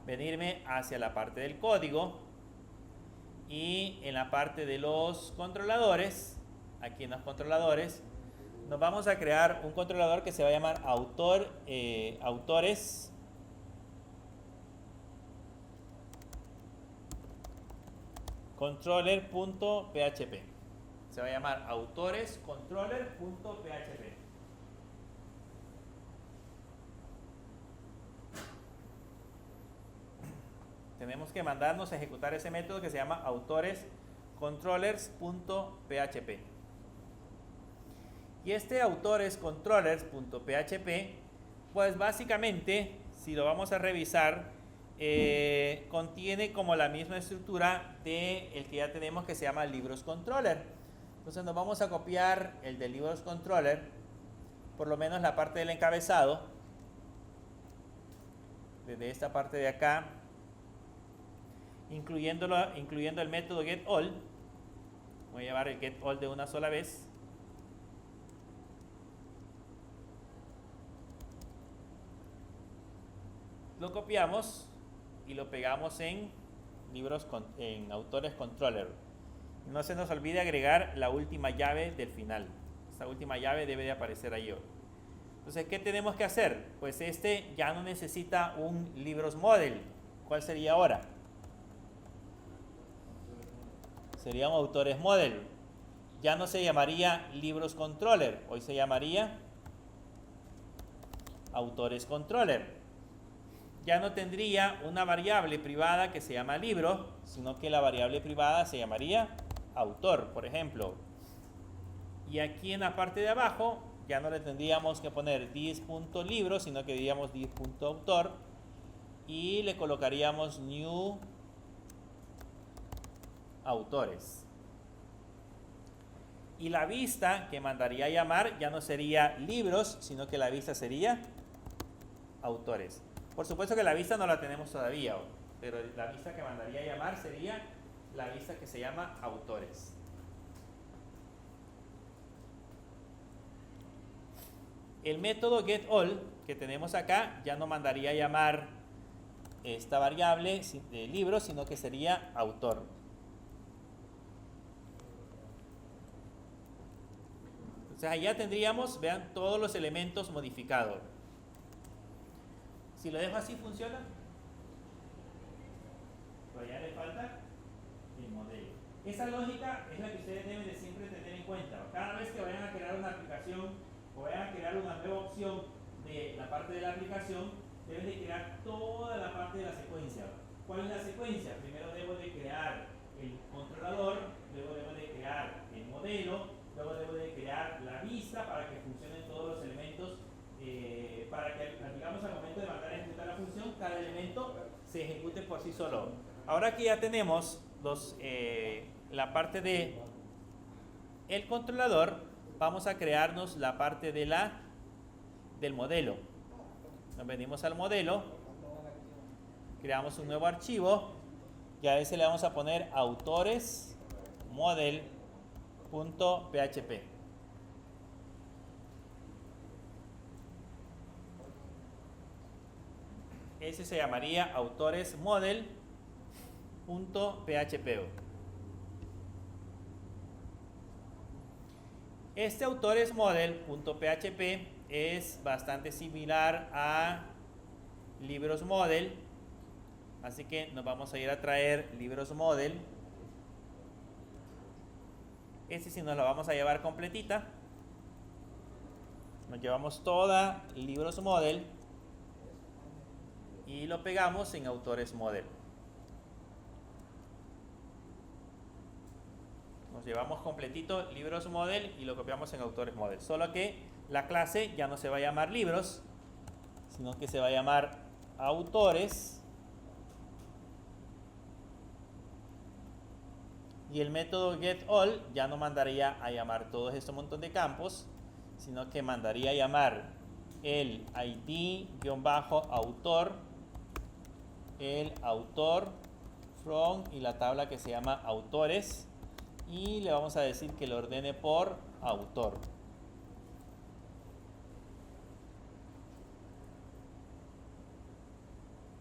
Venirme hacia la parte del código y en la parte de los controladores, aquí en los controladores, nos vamos a crear un controlador que se va a llamar autores controller.php. Se va a llamar autores controller.php. Tenemos que mandarnos a ejecutar ese método que se llama autores controllers.php. Y este autores controllers.php, pues básicamente, si lo vamos a revisar, contiene como la misma estructura de el que ya tenemos, que se llama libros controller. Entonces nos vamos a copiar el de libros controller, por lo menos la parte del encabezado, desde esta parte de acá, incluyendo el método getAll. Voy a llevar el getAll de una sola vez. Lo copiamos y lo pegamos en autores controller. No se nos olvide agregar la última llave del final. Esta última llave debe de aparecer ahí. Entonces, ¿qué tenemos que hacer? Pues este ya no necesita un libros model. ¿Cuál sería ahora? Sería un autores model. Ya no se llamaría libros controller. Hoy se llamaría autores controller. Ya no tendría una variable privada que se llama libro, sino que la variable privada se llamaría autor, por ejemplo. Y aquí en la parte de abajo ya no le tendríamos que poner this.libro, sino que diríamos this.autor y le colocaríamos new autores. Y la vista que mandaría a llamar ya no sería libros, sino que la vista sería autores. Por supuesto que la vista no la tenemos todavía, pero la vista que mandaría a llamar sería la vista que se llama autores. El método getAll que tenemos acá ya no mandaría a llamar esta variable de libro, sino que sería autor. Entonces allá tendríamos, vean, todos los elementos modificados. Si lo dejo así, ¿funciona? Pero ya le falta el modelo. Esa lógica es la que ustedes deben de siempre tener en cuenta. Cada vez que vayan a crear una aplicación o vayan a crear una nueva opción de la parte de la aplicación, deben de crear toda la parte de la secuencia. ¿Cuál es la secuencia? Primero debo de crear el controlador, luego debo de crear el modelo, luego debo de crear la vista para que funcionen todos los elementos, para que, digamos, al momento de mandar a ejecutar la función, cada elemento se ejecute por sí solo. Ahora que ya tenemos la parte de el controlador, vamos a crearnos la parte de del modelo. Nos venimos al modelo, creamos un nuevo archivo y a ese le vamos a poner autores model.php. Ese se llamaría autores model.php. Este autores model.php es bastante similar a libros model, así que nos vamos a ir a traer libros model. Este sí nos lo vamos a llevar completita. Nos llevamos toda libros model y lo pegamos en autores model. Nos llevamos completito libros model y lo copiamos en autores model. Solo que la clase ya no se va a llamar libros, sino que se va a llamar autores. Y el método getAll ya no mandaría a llamar todos estos montón de campos, sino que mandaría a llamar el id-autor, el autor from y la tabla que se llama autores, y le vamos a decir que lo ordene por autor.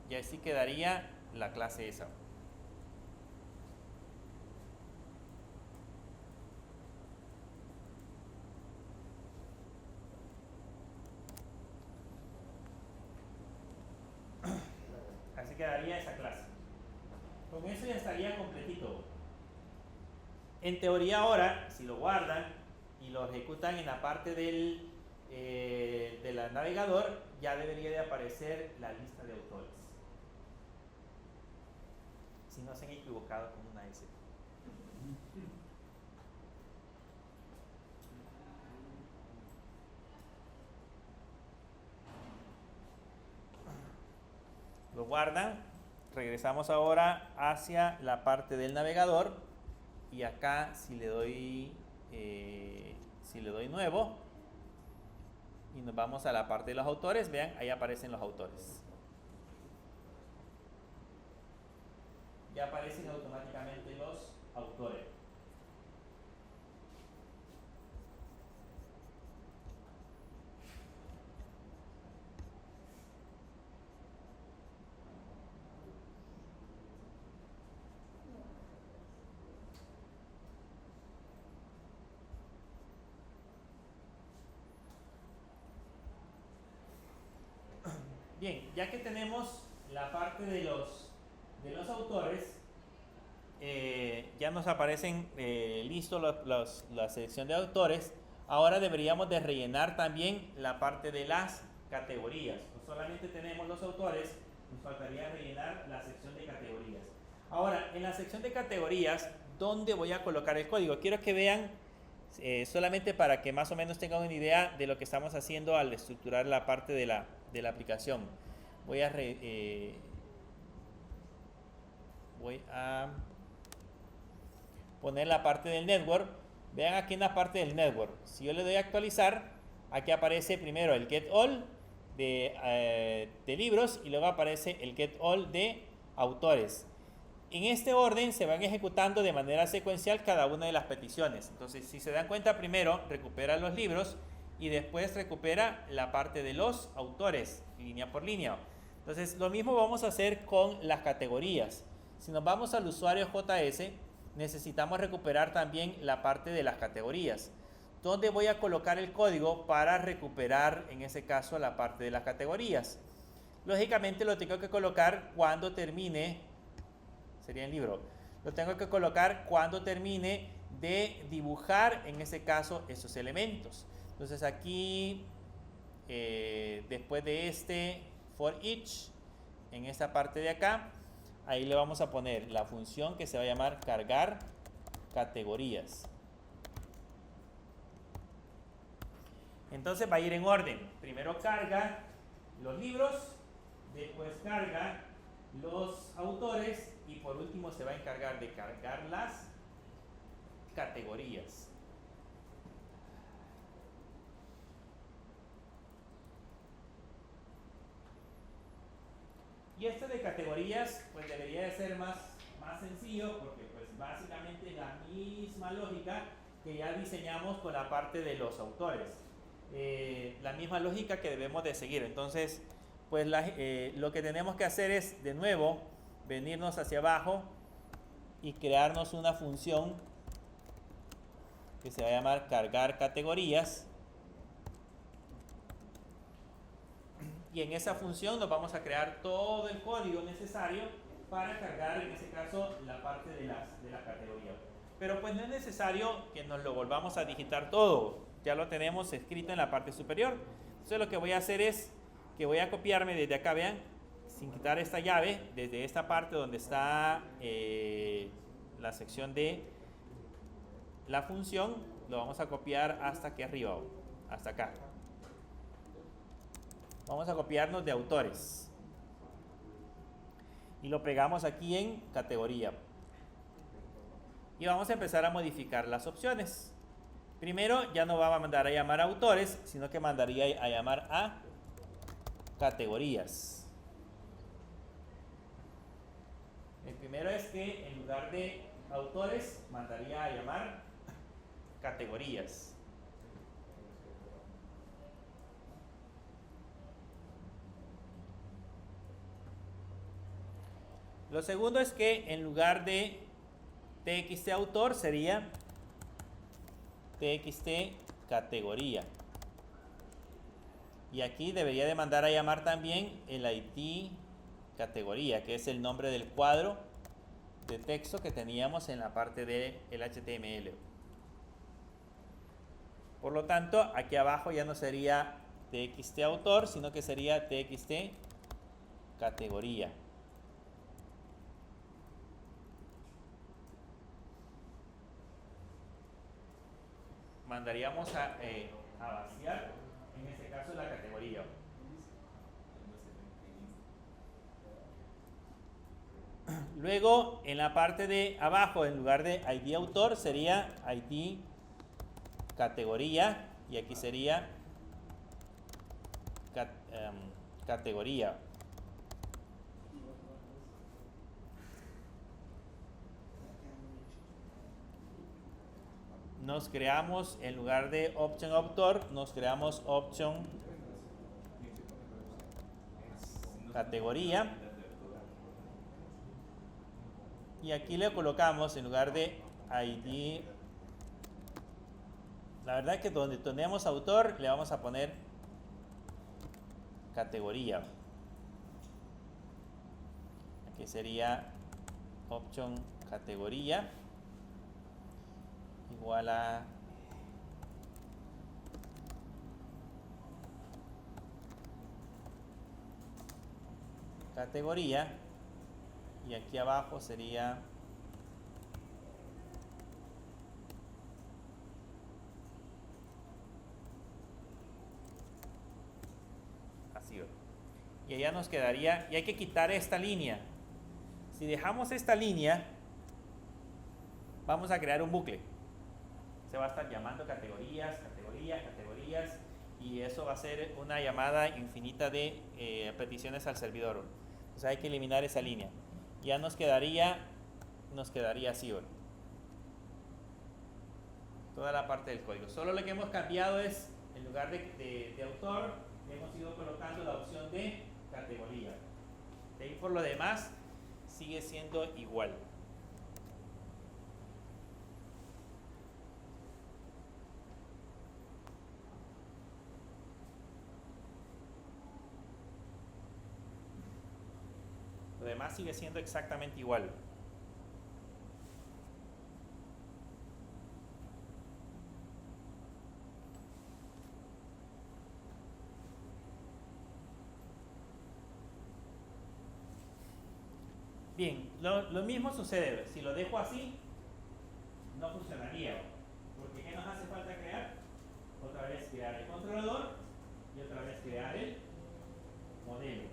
Y así quedaría la clase esa. Así quedaría esa clase. Con eso ya estaría completito. En teoría ahora, si lo guardan y lo ejecutan en la parte del navegador, ya debería de aparecer la lista de autores. Si no se han equivocado con una S. Lo guardan. Regresamos ahora hacia la parte del navegador y acá si le doy nuevo y nos vamos a la parte de los autores, vean, ahí aparecen los autores. Ya aparecen automáticamente los autores. Bien, ya que tenemos la parte de los autores, ya nos aparecen listos la selección de autores. Ahora deberíamos de rellenar también la parte de las categorías. No solamente tenemos los autores, nos faltaría rellenar la sección de categorías. Ahora, en la sección de categorías, ¿dónde voy a colocar el código? Quiero que vean, solamente para que más o menos tengan una idea de lo que estamos haciendo al estructurar la parte de la aplicación. Voy a poner la parte del network. Vean aquí en la parte del network. Si yo le doy a actualizar, aquí aparece primero el getAll de libros y luego aparece el getAll de autores. En este orden se van ejecutando de manera secuencial cada una de las peticiones. Entonces, si se dan cuenta, primero recupera los libros y después recupera la parte de los autores, línea por línea. Entonces, lo mismo vamos a hacer con las categorías. Si nos vamos al usuario JS, necesitamos recuperar también la parte de las categorías. ¿Dónde voy a colocar el código para recuperar, en ese caso, la parte de las categorías? Lógicamente lo tengo que colocar cuando termine, sería el libro, lo tengo que colocar cuando termine de dibujar, en ese caso, esos elementos. Entonces aquí, después de este for each, en esta parte de acá, ahí le vamos a poner la función que se va a llamar cargar categorías. Entonces va a ir en orden. Primero carga los libros, después carga los autores y por último se va a encargar de cargar las categorías. Y este de categorías pues debería de ser más sencillo porque pues básicamente la misma lógica que ya diseñamos con la parte de los autores. La misma lógica que debemos de seguir. Entonces pues lo que tenemos que hacer es de nuevo venirnos hacia abajo y crearnos una función que se va a llamar cargar categorías. Y en esa función nos vamos a crear todo el código necesario para cargar, en ese caso, la parte de la categoría. Pero pues no es necesario que nos lo volvamos a digitar todo. Ya lo tenemos escrito en la parte superior. Entonces lo que voy a hacer es que voy a copiarme desde acá, vean, sin quitar esta llave, desde esta parte donde está la sección de la función, lo vamos a copiar hasta aquí arriba, hasta acá. Vamos a copiarnos de autores y lo pegamos aquí en categoría y vamos a empezar a modificar las opciones. Primero ya no va a mandar a llamar a autores, sino que mandaría a llamar a categorías. El primero es que en lugar de autores mandaría a llamar categorías. Lo segundo es que en lugar de txt autor sería txt categoría. Y aquí debería de mandar a llamar también el ID categoría, que es el nombre del cuadro de texto que teníamos en la parte del HTML. Por lo tanto, aquí abajo ya no sería txt autor, sino que sería txt categoría. Mandaríamos a vaciar, en este caso, la categoría. Luego, en la parte de abajo, en lugar de ID autor, sería ID categoría. Y aquí sería categoría. Nos creamos, en lugar de option autor, nos creamos option categoría. Y aquí le colocamos, en lugar de ID, la verdad es que donde tenemos autor, le vamos a poner categoría. Aquí sería option categoría igual a categoría, y aquí abajo sería así. Y allá nos quedaría, y hay que quitar esta línea. Si dejamos esta línea, vamos a crear un bucle. Se va a estar llamando categorías, categorías, categorías, y eso va a ser una llamada infinita de peticiones al servidor. Entonces hay que eliminar esa línea. Ya nos quedaría así, ¿verdad? Toda la parte del código. Solo lo que hemos cambiado es, en lugar de autor, hemos ido colocando la opción de categoría. De ahí por lo demás sigue siendo igual. Lo demás sigue siendo exactamente igual. Bien, lo mismo sucede. Si lo dejo así, no funcionaría. Porque ¿qué nos hace falta crear? Otra vez crear el controlador y otra vez crear el modelo.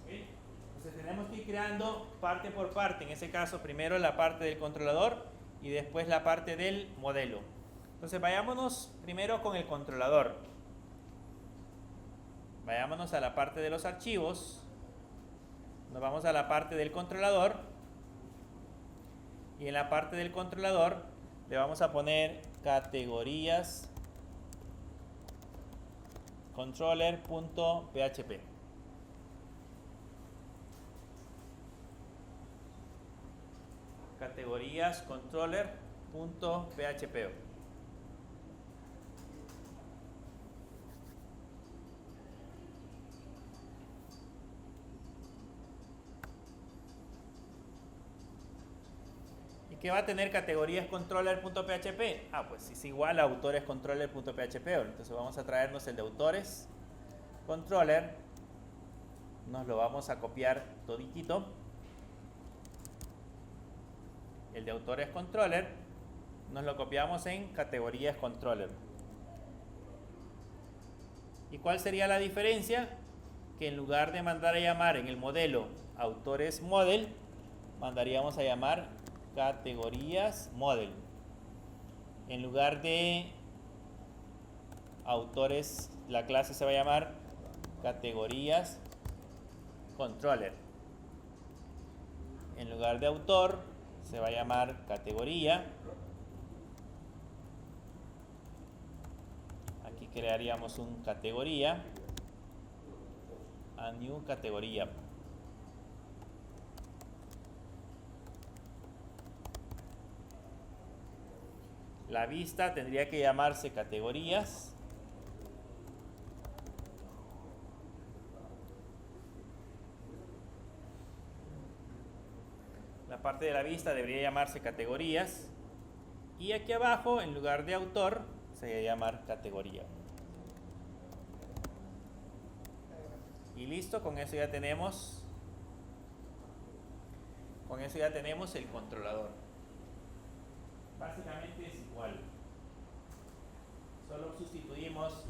¿Okay? Entonces tenemos que ir creando parte por parte. En ese caso, primero la parte del controlador y después la parte del modelo. Entonces vayámonos primero con el controlador. Vayámonos a la parte de los archivos. Nos vamos a la parte del controlador. Y en la parte del controlador le vamos a poner categorías controller.php. Categorías controller.php. ¿Qué va a tener categorías controller.php? Pues es igual a autores controller.php. Entonces vamos a traernos el de autores controller. Nos lo vamos a copiar toditito. El de autores controller nos lo copiamos en categorías controller. ¿Y cuál sería la diferencia? Que en lugar de mandar a llamar en el modelo autores model, mandaríamos a llamar categorías model. En lugar de autores, la clase se va a llamar categorías controller. En lugar de autor, se va a llamar categoría. Aquí crearíamos un categoría. A new categoría. La vista tendría que llamarse categorías. La parte de la vista debería llamarse categorías. Y aquí abajo, en lugar de autor, se va a llamar categoría. Y listo, con eso ya tenemos el controlador. Básicamente es igual. Solo sustituimos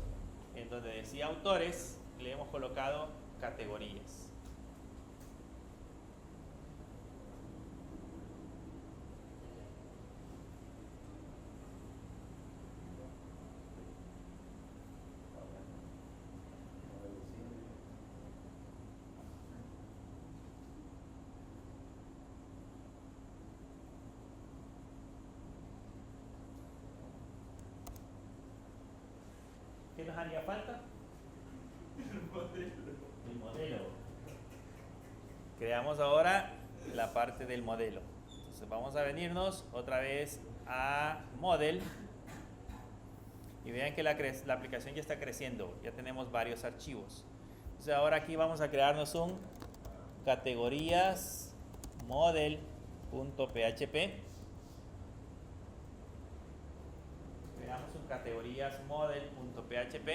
en donde decía autores, le hemos colocado categorías. ¿Qué nos haría falta? El modelo. Creamos ahora la parte del modelo. Entonces vamos a venirnos otra vez a Model. Y vean que la aplicación ya está creciendo. Ya tenemos varios archivos. Entonces ahora aquí vamos a crearnos un categorías model.php. Creamos un categorías model.php.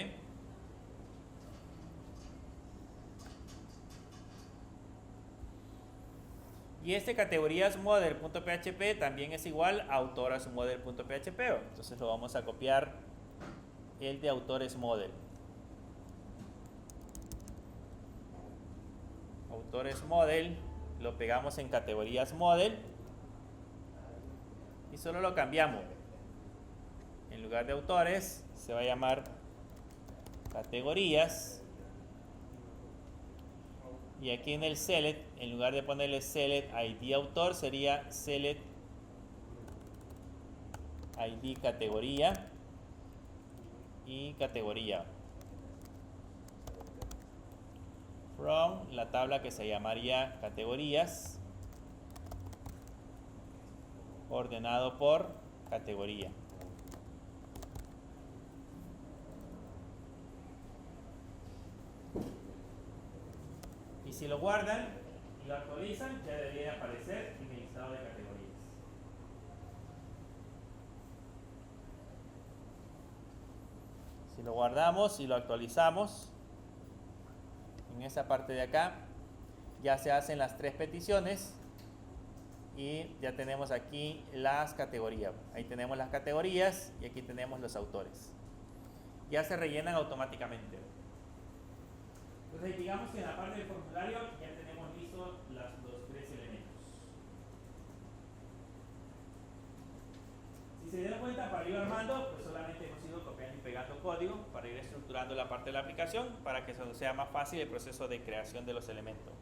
Y este categorías model.php también es igual a autores model.php. Entonces lo vamos a copiar el de autores model. Autores model, lo pegamos en categorías model y solo lo cambiamos. En lugar de autores se va a llamar categorías. Y aquí en el select, en lugar de ponerle select ID autor, sería select ID categoría y categoría. from la tabla que se llamaría categorías, ordenado por categoría. Y si lo guardan y lo actualizan, ya debería aparecer en el listado de categorías. Si lo guardamos y lo actualizamos, en esa parte de acá, ya se hacen las 3 peticiones y ya tenemos aquí las categorías. Ahí tenemos las categorías y aquí tenemos los autores. Ya se rellenan automáticamente. Entonces digamos que en la parte del formulario ya tenemos listos los 3 elementos. Si se dieron cuenta, para ir armando, pues solamente hemos ido copiando y pegando código para ir estructurando la parte de la aplicación para que sea más fácil el proceso de creación de los elementos.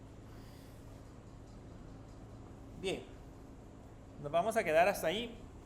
Bien, nos vamos a quedar hasta ahí.